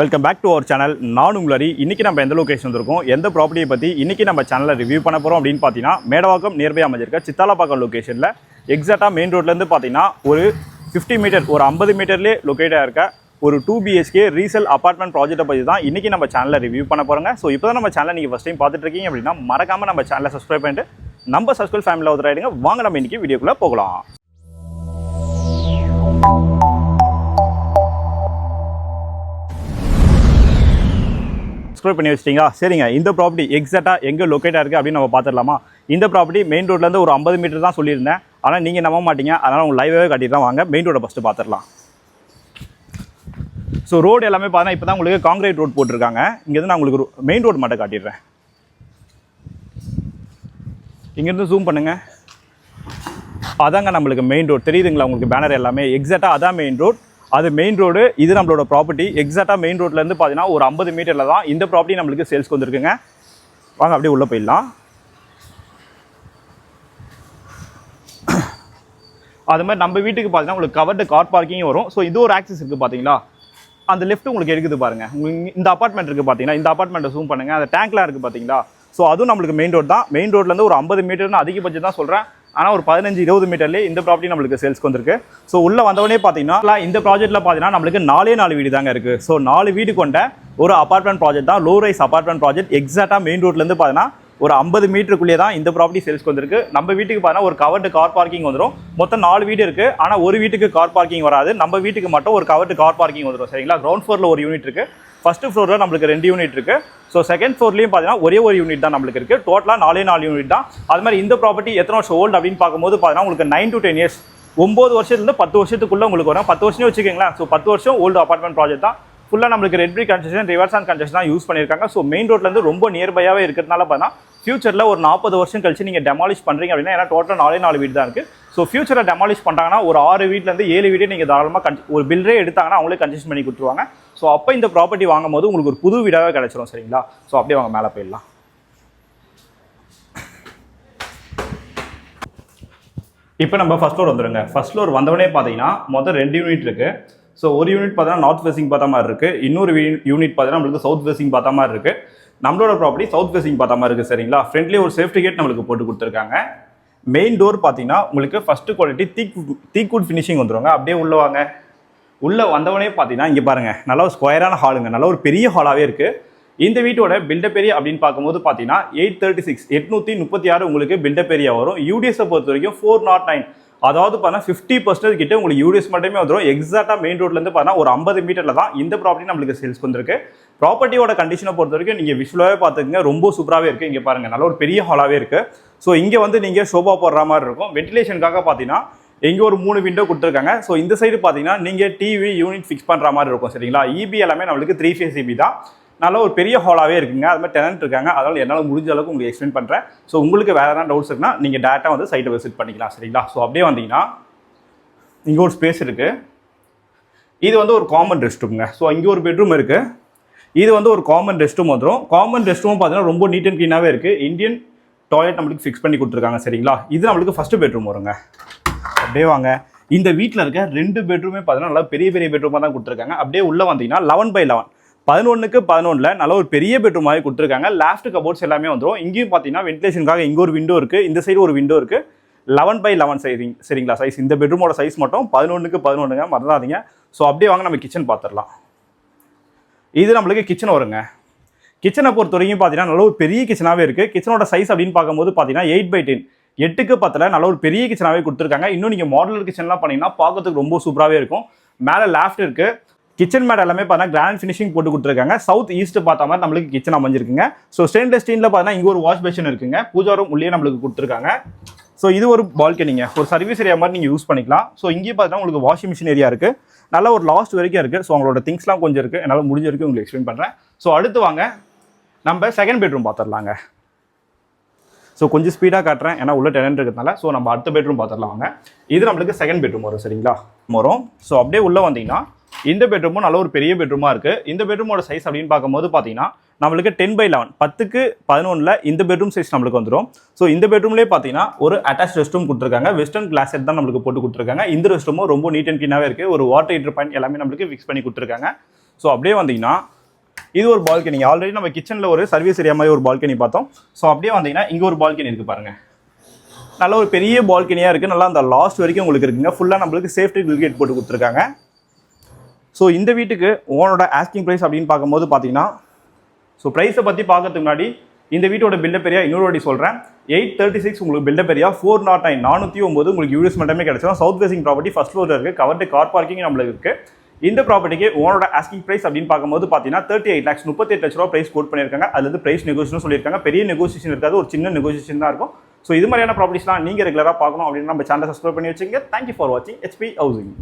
Welcome back to our channel. நான் உங்களரி. இன்றைக்கி நம்ம எந்த லொக்கேஷன் இருக்கோம், எந்த ப்ராப்பர்ட்டியை பற்றி இன்றைக்கி நம்ம சேனலில் ரிவ்யூ பண்ண போகிறோம் அப்படின்னு பார்த்தீங்கன்னா, மேடவாக்கம் நியர்பை அமைஞ்சிருக்க சித்தாலப்பாக்கம் லொக்கேஷனில் எக்ஸாக்டாக மெயின் ரோட்லேருந்து பார்த்தீங்கன்னா ஒரு 50 மீட்டர், ஒரு 50 மீட்டர்லேயே லொக்கேட்டாக இருக்க ஒரு 2 BHK ரீசேல் அப்பார்ட்மெண்ட் ப்ராஜெக்ட்டை பற்றி தான் இன்றைக்கி நம்ம சேனலில் ரிவ்யூ பண்ண போகிறோங்க. ஸோ இப்போ தான் நம்ம சேனலை நீங்கள் ஃபஸ்ட் டைம் பார்த்துட்டு இருக்கீங்க அப்படின்னா மறக்காமல் நம்ம சேனலை சப்ஸ்கிரைப் பண்ணிட்டு நம்ம சப்ஸ்கிரைப் ஃபேமிலியில் உதறாயிடுங்க. வாங்க நம்ம இன்றைக்கி வீடியோக்குள்ளே போகலாம். சப்ஸ்கிரைப் பண்ணி வச்சிட்டிங்களா? சரிங்க. இந்த ப்ராப்பர்ட்டி எக்ஸாக்டாக எங்கே லொக்கேட்டாக இருக்குது அப்படின்னு நம்ம பார்த்துடலாமா? இந்த ப்ராப்பர்ட்டி மெயின் ரோட்லேருந்து ஒரு 50 மீட்டர் தான் சொல்லியிருந்தேன். ஆனால் நீங்கள் நம்ப மாட்டீங்க. அதனால் உங்களுக்கு லைவாகவே காட்டிட்டு தான் வாங்க மெயின் ரோடை ஃபஸ்ட்டு பார்த்துடலாம். ஸோ ரோடு எல்லாமே பார்த்தீங்கன்னா இப்போ தான் உங்களுக்கு காங்கிரீட் ரோடு போட்டிருக்காங்க. இங்கேருந்து நான் உங்களுக்கு மெயின் ரோடு மட்டும் காட்டிடுறேன். இங்கேருந்து ஜூம் பண்ணுங்கள். அதாங்க நம்மளுக்கு மெயின் ரோடு தெரியுதுங்களா? உங்களுக்கு பேனர் எல்லாமே எக்ஸாக்டாக அதான் மெயின் ரோடு. அது மெயின் ரோடு. இது நம்மளோட ப்ராப்பர்ட்டி எக்ஸாக்டாக மெயின் ரோட்லேருந்து பார்த்தீங்கன்னா ஒரு 50 மீட்டரில் தான் இந்த ப்ராப்பர்ட்டி நம்மளுக்கு சேல்ஸ்க்கு வந்துருக்குங்க. வாங்க அப்படியே உள்ளே போயிடலாம். அது மாதிரி நம்ம வீட்டுக்கு பார்த்தீங்கன்னா உங்களுக்கு கவர்டு கார் பார்க்கிங் வரும். ஸோ இது ஒரு ஆக்சஸ் இருக்குது பார்த்தீங்களா? அந்த லெஃப்ட் உங்களுக்கு இருக்குது பாருங்கள். உங்களுக்கு இந்த அப்பார்ட்மெண்ட் இருக்குது பார்த்தீங்கன்னா, இந்த அப்பார்ட்மெண்ட்டை ஜூம் பண்ணுங்கள். அந்த டேங்க்லாம் இருக்குது பார்த்தீங்களா? ஸோ அதுவும் நம்மளுக்கு மெயின் ரோடு தான். மெயின் ரோட்லேருந்து ஒரு 50 மீட்டர்னு அதிகபட்சம் தான் சொல்கிறேன். ஆனால் ஒரு 15-20 மீட்டர்லேயே இந்த ப்ராப்பர்ட்டி நம்மளுக்கு சேல்ஸ்க்கு வந்திருக்கு. ஸோ உள்ளே வந்தவொடனே பார்த்தீங்கன்னா இந்த ப்ராஜெக்ட்டில் பார்த்தீங்கன்னா நம்மளுக்கு 4 வீடு தாங்க இருக்குது. ஸோ 4 வீடு கொண்ட ஒரு அப்பார்ட்மெண்ட் ப்ராஜெக்ட் தான், லோ ரைஸ் அப்பார்ட்மெண்ட் ப்ராஜெக்ட். எக்ஸாக்டாக மெயின் ரோட்லேருந்து பார்த்தீங்கன்னா ஒரு 50 மீட்டருக்குள்ளே தான் இந்த ப்ராப்பர்ட்டி சேல்ஸ்க்கு வந்திருக்கு. நம்ம வீட்டுக்கு பார்த்தீங்கன்னா ஒரு கவர்டு கார் பார்க்கிங் வந்துடும். மொத்தம் 4 வீடு இருக்குது. ஆனால் ஒரு வீட்டுக்கு கார் பார்க்கிங் வராது. நம்ம வீட்டுக்கு மட்டும் ஒரு கவர்டு கார் பார்க்கிங் வந்துடும். சரிங்களா? கிரவுண்ட் ஃப்ளோரில் ஒரு யூனிட் இருக்குது. ஃபர்ஸ்ட் ஃப்ளோரில் நம்மளுக்கு 2 யூனிட் இருக்குது. ஸோ செகண்ட் ஃப்ளோர்லேயும் பார்த்தீங்கன்னா ஒரே ஒரு யூனிட் தான் நம்மளுக்கு இருக்குது. டோட்டலாக 4 யூனிட் தான். அது மாதிரி இந்த ப்ராப்பர்ட்டி எத்தனை வருஷம் ஓல்டு அப்படின்னு பார்க்கும்போது பார்த்தீங்கன்னா உங்களுக்கு 9 to 10 இயர்ஸ், 9 வருஷத்துலேருந்து 10 வருஷத்துக்குள்ளே உங்களுக்கு வரும். 10 வருஷம் வச்சுக்கோங்களேன். ஸோ 10 வருஷம் ஓல்டு அப்பார்ட்மெண்ட் ப்ராஜெக்ட் தான். ஃபுல்லாக நம்மளுக்கு red brick construction, reverse and construction தான் யூஸ் பண்ணியிருக்காங்க. ஸோ மெயின் ரோட்லேருந்து ரொம்ப நியர்பையாகவே இருக்கிறதுனால பார்த்தீங்கன்னா ஃபியூச்சரில் ஒரு 40 வருஷம் கழிச்சு நீங்கள் டெமாலிஷ் பண்ணுறீங்க அப்படின்னா, ஏன்னா டோட்டலாக 4 வீடு தான் இருக்குது. ஸோ ஃபியூச்சரில் டெமாலிஷ் பண்ணுறாங்கன்னா ஒரு 6 வீட்லேருந்து 7 வீடு நீங்கள் தாராளமாக ஒரு பில்டரே எடுத்தாங்கன்னா அவங்களே கன்ஸ்ட்ரக்ஷன் பண்ணி கொடுத்துருவாங்க. ஸோ அப்போ இந்த ப்ராப்பர்ட்டி வாங்கும் போது உங்களுக்கு ஒரு புது வீடாகவே கிடச்சிரும். சரிங்களா? ஸோ அப்படியே வாங்க மேலே போயிடலாம். இப்போ நம்ம ஃபர்ஸ்ட் ஃப்ளோர் வந்துடுங்க. ஃபர்ஸ்ட் ஃப்ளோர் வந்தவொடனே பார்த்தீங்கன்னா மொத்தம் 2 யூனிட் இருக்குது. ஸோ ஒரு யூனிட் பார்த்தீங்கன்னா நார்த் ஃபேசிங் பார்த்த மாதிரி இருக்குது. இன்னொரு யூனிட் பார்த்தீங்கன்னா நம்மளுக்கு சவுத் ஃபேசிங் பார்த்த மாதிரி இருக்குது. நம்மளோட ப்ராப்பர்ட்டி சவுத் ஃபேசிங் பார்த்த மாதிரி இருக்குது. சரிங்களா? ஃப்ரண்ட்லேயே ஒரு சேஃப்டி கேட் நம்மளுக்கு போட்டு கொடுத்துருக்காங்க. மெயின் டோர் பார்த்தீங்கன்னா உங்களுக்கு ஃபர்ஸ்ட் குவாலிட்டி தீக்குட் ஃபினிஷிங் வந்துடுவாங்க. அப்படியே உள்ளே வாங்க. உள்ளே வந்தவொடனே பார்த்தீங்கன்னா இங்கே பாருங்கள், நல்ல ஒரு ஸ்கொயரான ஹாலுங்க. நல்ல ஒரு பெரிய ஹாலாகவே இருக்குது. இந்த வீட்டோட பில்டப் ஏரியா அப்படின்னு பார்க்கும்போது பார்த்தீங்கன்னா 836 உங்களுக்கு பில்டப் ஏரியா வரும். யூடிஎஸை பொறுத்த வரைக்கும் 409, அதாவது பார்த்தீங்கன்னா 50% கிட்ட உங்களுக்கு யூடிஎஸ் மட்டுமே வந்துடும். எக்ஸாக்டாக மெயின் ரோட்லேருந்து பார்த்தீங்கன்னா ஒரு 50 மீட்டரில் தான் இந்த ப்ராப்பர்ட்டி நம்மளுக்கு சேல்ஸ்க்கு வந்திருக்கு. ப்ராப்பர்ட்டியோட கண்டிஷனை பொறுத்த வரைக்கும் நீங்கள் விஷுவலாகவே பார்த்துக்கங்க, ரொம்ப சூப்பராகவே இருக்குது. இங்கே பாருங்கள், நல்ல ஒரு பெரிய ஹாலாகவே இருக்குது. ஸோ இங்கே வந்து நீங்கள் ஷோபா போடுற மாதிரி இருக்கும். வென்டிலேஷனுக்காக பார்த்தீங்கன்னா இங்கே ஒரு 3 விண்டோ கொடுத்துருக்காங்க. ஸோ இந்த சைடு பார்த்தீங்கன்னா நீங்கள் டிவி யூனிட் ஃபிக்ஸ் பண்ணுற மாதிரி இருக்கும். சரிங்களா? இபி எல்லாமே நம்மளுக்கு 3 phase இபி தான். நல்ல ஒரு பெரிய ஹாலாகவே இருக்குங்க. அது மாதிரி டெனன்ட் இருக்காங்க. அதனால் என்னால் முடிஞ்ச அளவுக்கு உங்களுக்கு எக்ஸ்பிளைன் பண்ணுறேன். ஸோ உங்களுக்கு வேறு எதாவது டவுட்ஸ் இருக்குன்னா நீங்கள் டேரெக்டாக வந்து சைட்டை விசிட் பண்ணிக்கலாம். சரிங்களா? ஸோ அப்படியே வந்தீங்கன்னா இங்கே ஒரு ஸ்பேஸ் இருக்குது. இது வந்து ஒரு காமன் ரெஸ்ட் ரூம்ங்க. ஸோ இங்கே ஒரு பெட்ரூம் இருக்குது. இது வந்து ஒரு காமன் ரெஸ்ட் ரூம் வந்துடும். காமன் ரெஸ்ட் ரூம் பார்த்தீங்கன்னா ரொம்ப நீட் அண்ட் க்ளீனாகவே இருக்குது. இந்தியன் டாய்லெட் நம்மளுக்கு ஃபிக்ஸ் பண்ணி கொடுத்துருக்காங்க. சரிங்களா? இது நம்மளுக்கு ஃபஸ்ட்டு பெட்ரூம் வருங்க. அப்படியே வாங்க. இந்த வீட்டில் இருக்க 2 பெட்ரூமே பார்த்தீங்கன்னா நல்லா பெரிய பெரிய பெட்ரூமாக தான் கொடுத்துருக்காங்க. அப்படியே உள்ளே வந்தீங்கன்னா 11x11, 11x11 நல்ல ஒரு பெரிய பெட்ரூம் மாதிரி கொடுத்துருக்காங்க. லாஃப்ட் கபோர்ட்ஸ் எல்லாமே வந்துடும். இங்கேயும் பார்த்தீங்கன்னா வென்டிலேஷனுக்காக இங்கே ஒரு விண்டோ இருக்குது. இந்த சைடு ஒரு விண்டோ இருக்குது. 11x11 sizing. சரிங்களா? சைஸ் இந்த பெட்ரூமோட சைஸ் மட்டும் 11x11ங்க, மறந்துடாதீங்க. ஸோ அப்படியே வாங்க நம்ம கிச்சன் பார்த்துடலாம். இது நம்மளுக்கு கிச்சன் வருங்க. கிச்சனை பொறுத்த வரைக்கும் பார்த்தீங்கன்னா நல்ல ஒரு பெரிய கிச்சனாகவே இருக்குது. கிச்சனோட சைஸ் அப்படின்னு பார்க்கும்போது பார்த்தீங்கன்னா 8x10, 8x10 நல்ல ஒரு பெரிய கிச்சனாகவே கொடுத்துருக்காங்க. இன்னும் நீங்கள் மாடலர் கிச்சன்லாம் பண்ணிங்கன்னா பார்க்கறதுக்கு ரொம்ப சூப்பராகவே இருக்கும். மேலே லாஃப்ட் இருக்குது. கிச்சன் மேட் எல்லாமே பார்த்தீங்கன்னா கிராண்ட் ஃபினிஷிங் போட்டு கொடுத்துருக்காங்க. சவுத் ஈஸ்ட் பார்த்த மாதிரி நம்மளுக்கு கிச்சன் அமைஞ்சிருக்குங்க. ஸோ ஸ்டெயின்லெஸ் ஸ்டீலில் பார்த்தீங்கன்னா இங்கே ஒரு வாஷ் பேஷன் இருக்குங்க. பூஜா ரூம் உள்ளே நம்மளுக்கு கொடுத்துருக்காங்க. ஸோ இது ஒரு பால்கனிங்க, ஒரு சர்வீஸ் ஏரியா மாதிரி நீங்கள் யூஸ் பண்ணிக்கலாம். ஸோ இங்கேயே பார்த்தீங்கன்னா உங்களுக்கு வாஷிங் மிஷின் ஏரியா இருக்குது. நல்ல ஒரு லாஸ்ட் வரைக்கும் இருக்குது. ஸோ அவங்களோட திங்ஸ்லாம் கொஞ்சம் இருக்குது. என்னால் முடிஞ்ச வரைக்கும் உங்களுக்கு எக்ஸ்பிளைன் பண்ணுறேன். ஸோ அடுத்து வாங்க நம்ம செகண்ட் பெட்ரூம் பார்த்துடலாங்க. ஸோ கொஞ்சம் ஸ்பீடாக காட்டுறேன், ஏன்னா உள்ள டெனன்ட் இருக்கிறதுனால. ஸோ நம்ம அடுத்த பெட்ரூம் பார்த்துடலாம் வாங்க. இது நம்மளுக்கு செகண்ட் பெட்ரூம் வரும். சரிங்களா? வரும். ஸோ அப்படியே உள்ளே வந்தீங்கன்னா இந்த பெட்ரூமும் நல்ல ஒரு பெரிய பெட்ரூமாக இருக்குது. இந்த பெட்ரூமோட சைஸ் அப்படின்னு பார்க்கும்போது பார்த்தீங்கன்னா நம்மளுக்கு 10x11, 10x11 இந்த பெட்ரூம் சைஸ் நம்மளுக்கு வந்துடும். ஸோ இந்த பெட்ரூம்லேயே பார்த்தீங்கன்னா ஒரு அட்டாச் ரெஸ்ட் ரூம் கொடுத்துருக்காங்க. வெஸ்டர்ன் கிளாஸ் செட் தான் நம்மளுக்கு போட்டு கொடுத்துருக்காங்க. இந்த ரெஸ்ட் ரூமும் ரொம்ப நீட் அண்ட் க்ளீனாகவே இருக்குது. ஒரு வாட்டர் ஹீட்டர் பாயிண்ட் எல்லாமே நம்மளுக்கு ஃபிக்ஸ் பண்ணி கொடுத்துருக்காங்க. ஸோ அப்படியே வந்தீங்கன்னா இது ஒரு பால்கனி. ஆல்ரெடி நம்ம கிச்சனில் ஒரு சர்வீஸ் ஏரியா மாதிரி ஒரு பால்கனி பார்த்தோம். ஸோ அப்படியே வந்தீங்கன்னா இங்கே ஒரு பால்கனி இருக்குது பாருங்கள். நல்ல ஒரு பெரிய பால்கனியாக இருக்குது. நல்லா அந்த லாஸ்ட் வரைக்கும் உங்களுக்கு இருக்குங்க. ஃபுல்லாக நம்மளுக்கு சேஃப்டி கிரிக்கெட் போட்டு கொடுத்துருக்காங்க. ஸோ இந்த வீட்டுக்கு ஓனோட ஆஸ்கிங் ப்ரைஸ் அப்படின்னு பார்க்கும்போது பார்த்தீங்கன்னா, ஸோ ப்ரைஸை பற்றி பார்க்கறதுக்கு முன்னாடி இந்த வீட்டோட பில்டப் ஏரியா இன்னொரு வாட்டி சொல்கிறேன். 836 உங்களுக்கு பில்டப் ஏரியா, 409 409 உங்களுக்கு யூஎஸ் மட்டுமே கிடைச்சிடும். சவுத் ஃபேசிங் ப்ராப்பர்ட்டி ஃபர்ஸ்ட் ஃப்ளோரில் இருக்குது. கவர்டு கார் பார்க்கிங் நம்மளுக்கு இருக்குது. இந்த ப்ராப்பர்ட்டிக்கு ஓனோட ஆஸ்கிங் ப்ரைஸ் அப்படின்னு பார்க்கும்போது பார்த்தீங்கன்னா 38 lakhs 38 லட்ச ரூபா ப்ரைஸ் கோட் பண்ணியிருக்காங்க. அது வந்து ப்ரைஸ் நெகோசியேஷன் சொல்லியிருக்காங்க. பெரிய நெகோசியேஷன் இருக்காது, ஒரு சின்ன நெகோசியேஷன் தான் இருக்கும். ஸோ இது மாதிரியான ப்ராப்பர்ட்டிஸ்லாம் நீங்கள் ரெகுலராக பார்க்கணும் அப்படின்னா நம்ம சேனலை சப்ஸ்கிரைப் பண்ணி வச்சுங்க. தேங்க்யூ ஃபார் வாட்சிங் HP ஹவுசிங்.